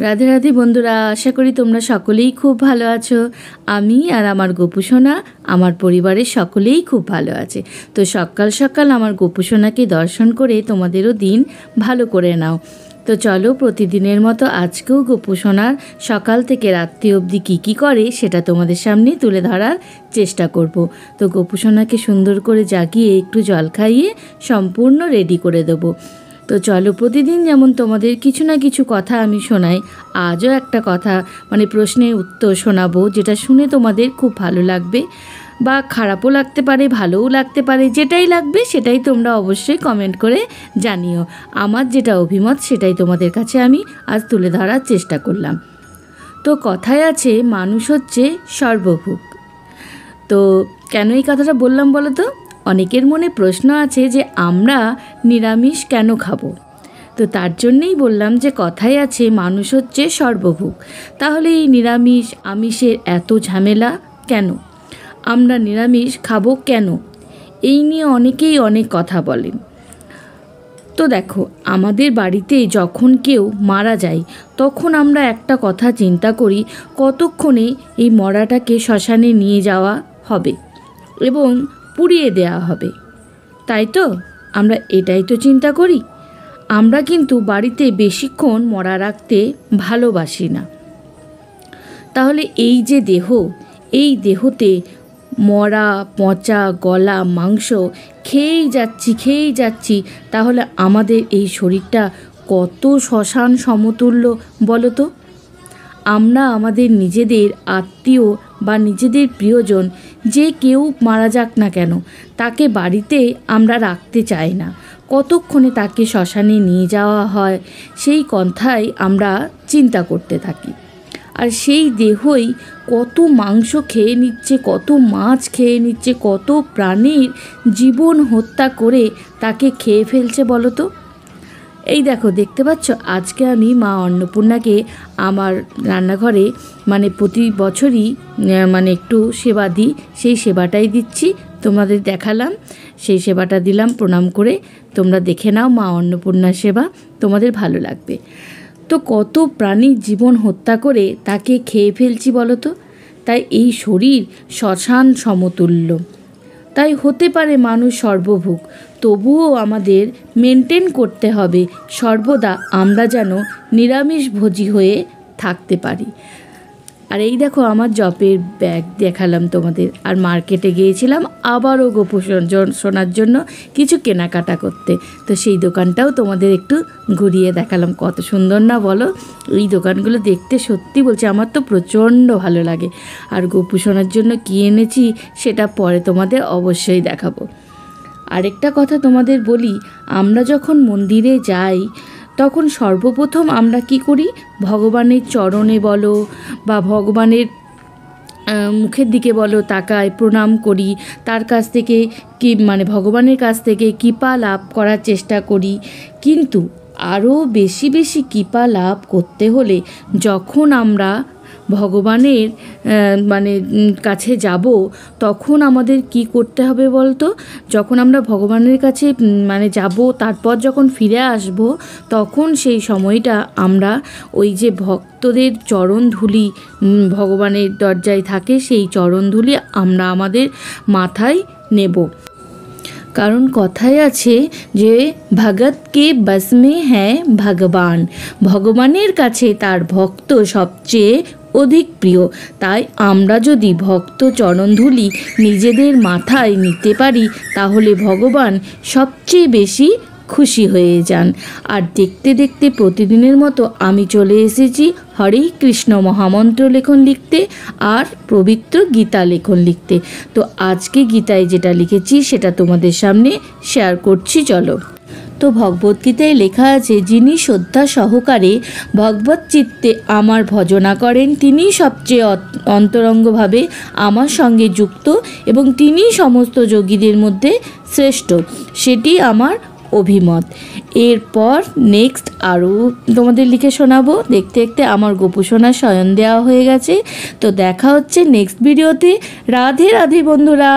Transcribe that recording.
রাধে রাধে বন্ধুরা, আশা করি তোমরা সকলেই খুব ভালো আছো। আমি আর আমার গোপু সোনা, আমার পরিবারের সকলেই খুব ভালো আছে। তো সকাল সকাল আমার গোপু সোনাকে দর্শন করে তোমাদেরও দিন ভালো করে নাও। তো চলো, প্রতিদিনের মতো আজকেও গোপু সোনার সকাল থেকে রাত্রি অবধি কী করে সেটা তোমাদের সামনে তুলে ধরার চেষ্টা করব। তো গোপু সোনাকে সুন্দর করে জাগিয়ে একটু জল খাইয়ে সম্পূর্ণ রেডি করে দেবো। তো চলো, প্রতিদিন যেমন তোমাদের কিছু না কিছু কথা আমি শোনাই, আজও একটা কথা প্রশ্নের উত্তর শোনাবো, যেটা শুনে তোমাদের খুব ভালো লাগবে বা খারাপও লাগতে পারে, ভালোও লাগতে পারে, যেটাই লাগবে সেটাই তোমরা অবশ্যই কমেন্ট করে জানিও। আমার যেটা অভিমত সেটাই তোমাদের কাছে আমি আজ তুলে ধরার চেষ্টা করলাম। তো কথায় আছে, মানুষ হচ্ছে সর্বভুক। তো কেন এই কথাটা বললাম বলো তো? অনেকের মনে প্রশ্ন আছে যে আমরা নিরামিষ কেন খাবো। তো তার জন্যেই বললাম যে কথাই আছে মানুষ হচ্ছে সর্বভুক। তাহলে এই নিরামিষ আমিষের এত ঝামেলা কেন? আমরা নিরামিষ খাবো কেন? এই নিয়ে অনেকেই অনেক কথা বলেন। তো দেখো, আমাদের বাড়িতে যখন কেউ মারা যায় তখন আমরা একটা কথা চিন্তা করি, কতক্ষণে এই মরাটাকে শ্মশানে নিয়ে যাওয়া হবে এবং পুড়িয়ে দেওয়া হবে, তাই তো? আমরা এটাই তো চিন্তা করি। আমরা কিন্তু বাড়িতে বেশিক্ষণ মরা রাখতে ভালোবাসি না। তাহলে এই যে দেহ, এই দেহতে মরা পচা গলা মাংস খেয়েই যাচ্ছি, তাহলে আমাদের এই শরীরটা কত শ্মশান সমতুল্য বলো তো? আমরা আমাদের নিজেদের আত্মীয় বা নিজেদের প্রিয়জন যে কেউ মারা যাক না কেন, তাকে বাড়িতে আমরা রাখতে চাই না। কতক্ষণে তাকে শ্মশানে নিয়ে যাওয়া হয় সেই কথাই আমরা চিন্তা করতে থাকি। আর সেই দেহই কত মাংস খেয়ে নিচ্ছে, কত মাছ খেয়ে নিচ্ছে, কত প্রাণীর জীবন হত্যা করে তাকে খেয়ে ফেলছে বলো তো? এই দেখো, দেখতে পাচ্ছ, আজকে আমি মা অন্নপূর্ণাকে আমার রান্নাঘরে প্রতি বছরই একটু সেবা দিই, সেই সেবাটাই দিচ্ছি, তোমাদের দেখালাম। সেই সেবাটা দিলাম প্রণাম করে। তোমরা দেখে নাও মা অন্নপূর্ণার সেবা, তোমাদের ভালো লাগবে। তো কত প্রাণীর জীবন হত্যা করে তাকে খেয়ে ফেলছি বলো তো? তাই এই শরীর শ্মশান সমতুল্য। তাই হতে পারে মানুষ সর্বভুক, তবুও আমাদের মেনটেন করতে হবে সর্বদা আমরা যেন নিরামিষভোজী হয়ে থাকতে পারি। আর এই দেখো, আমার জপের ব্যাগ দেখালাম তোমাদের। আর মার্কেটে গিয়েছিলাম আবারও গোপু সোনার জন্য কিছু কেনাকাটা করতে। তো সেই দোকানটাও তোমাদের একটু ঘুরিয়ে দেখালাম। কত সুন্দর না বলো? এই দোকানগুলো দেখতে সত্যি বলছি আমার তো প্রচণ্ড ভালো লাগে। আর গোপু সোনার জন্য কী এনেছি সেটা পরে তোমাদের অবশ্যই দেখাবো। আরেকটা কথা তোমাদের বলি, আমরা যখন মন্দিরে যাই তখন সর্বপ্রথম আমরা কি করি? ভগবানের চরণে বলো বা ভগবানের মুখের দিকে বলো তাকায় প্রণাম করি, তার কাছ থেকে ভগবানের কাছ থেকে কৃপা লাভ করার চেষ্টা করি। কিন্তু আরও বেশি বেশি কৃপা লাভ করতে হলে যখন আমরা ভগবানের কাছে যাব, তখন আমাদের কি করতে হবে বলতো? যখন আমরা ভগবানের কাছে যাব, তারপর যখন ফিরে আসব, তখন সেই সময়টা আমরা ওই যে ভক্তদের চরণধুলি ভগবানের দরজায় থাকে, সেই চরণধুলি আমরা আমাদের মাথায় নেব। কারণ কথায় আছে যে ভগত কে বস মে হ্যায় ভগবান, ভগবানের কাছে তার ভক্ত সবচেয়ে অধিক প্রিয়। তাই আমরা যদি ভক্ত চরণধুলি নিজেদের মাথায় নিতে পারি তাহলে ভগবান সবচেয়ে বেশি খুশি হয়ে যান। আর দেখতে দেখতে প্রতিদিনের মতো আমি চলে এসেছি হরে কৃষ্ণ মহামন্ত্র লেখন লিখতে আর পবিত্র গীতা লেখন লিখতে। তো আজকে গীতায় যেটা লিখেছি সেটা তোমাদের সামনে শেয়ার করছি, চলো। তো ভগবদ্গীতায় লেখা আছে, যিনি শ্রদ্ধা সহকারে ভগবত চিত্তে আমার ভজনা করেন তিনি সবচেয়ে অন্তরঙ্গভাবে আমার সঙ্গে যুক্ত এবং তিনি সমস্ত যোগীদের মধ্যে শ্রেষ্ঠ, সেটি আমার অভিমত। এরপর নেক্সট আরও তোমাদের লিখে শোনাবো। দেখতে দেখতে আমার গোপু সোনার শয়ন দেওয়া হয়ে গেছে। তো দেখা হচ্ছে নেক্সট ভিডিওতে। রাধে রাধে বন্ধুরা।